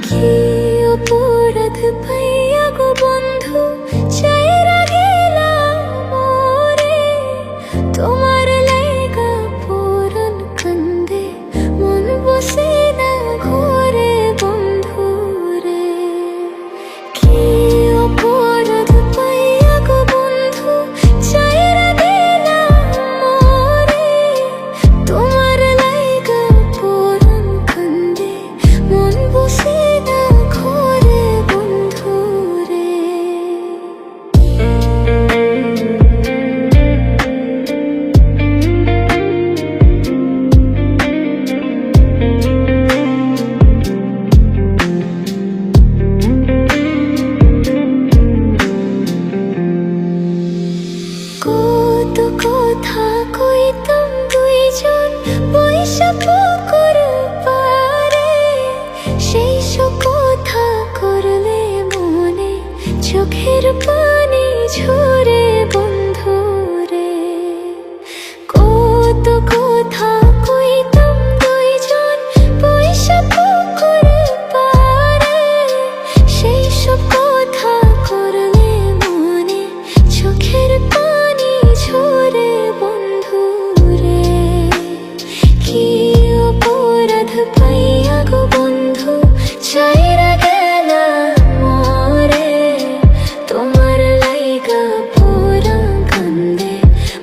কি অপরাধ পাইয়া গো বন্ধু চাইরা গেলাম মোরে, তোমার লাইগা পরাণ কান্দে মন বসে না ঘরে বন্ধু রে। কি অপরাধ পাইয়া গো বন্ধু চাইরা গেলাম মোরে, তোমার লাইগা পরাণ কান্দে মন বসে না ঘরে বন্ধু রে। কত কথা কইতাম দুইজন বইসা পুকুর পারে, সেই সব কথা করলে মনে চোখের পানি ঝরে বন্ধু রে। কত কথা কইতাম দুইজন বইসা পুকুর পারে, সেই সব কথা করলে মনে চোখের পানি ঝরে বন্ধু রে। কি অপরাধ পাইয়া গো বন্ধু চাইরা গেলাম মোরে, তোমার লাইগা পরাণ কান্দে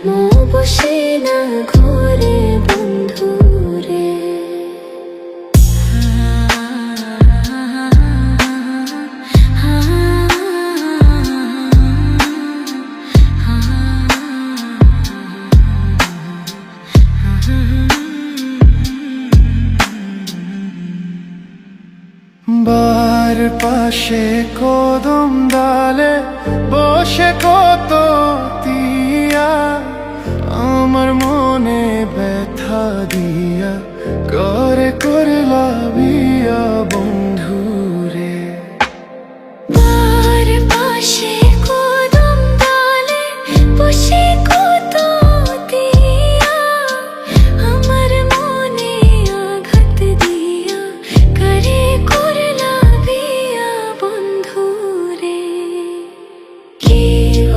মন বসে না ঘরে বন্ধু রে। বার পাশে কদম ডালে বসে কত তিয়া, আমার মনে ব্যথা দিয়া করে করলা বিয়া বন্ধু রে। বার পাশে কদম ডালে বসে কত দিয়া, আমার মনে আঘাত দিয়া করে করলা বিয়া বন্ধু রে। কি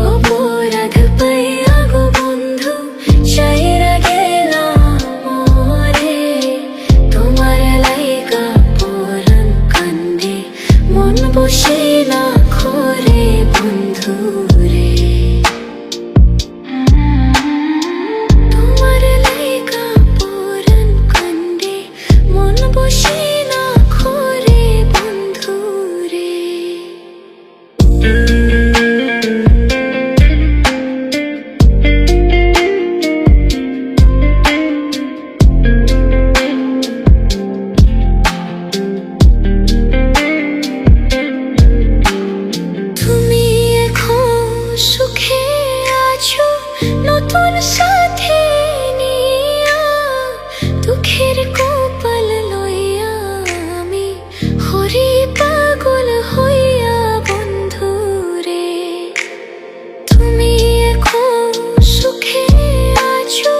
অপরাধ পাইয়া গো বন্ধু চাইরা গেলাম মোরে, তোমার লাইগা পরাণ কান্দে মন বসে না ঘরে বন্ধু রে। তোমার লাইগা পরাণ কান্দে মন বসে না ঘরে বন্ধু রে। তুমি এখন সুখে আছো নতুন সাথে নিয়া, দুঃখের কপাল লইয়া আমি হরি পাগল হইয়া বন্ধু রে। তুমি এখন সুখে আছো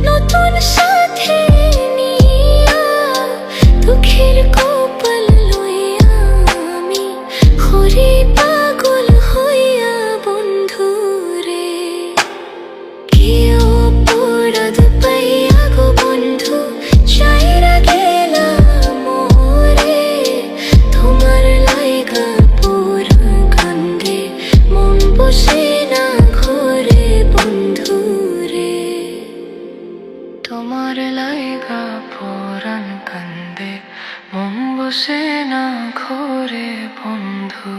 নতুন সাথে নিয়া, দুঃখের কপাল লইয়া আমি হরি পাগল হইয়া বন্ধু রে। কি অপরাধ পাইয়া গো বন্ধু চাইরা গেলাম মোরে, তোমার লাইগা পরাণ কান্দে মন বসে না ঘরে বন্ধু রে। তোমার লাইগা পরাণ কান্দে মন বসে না ঘরে বন্ধু।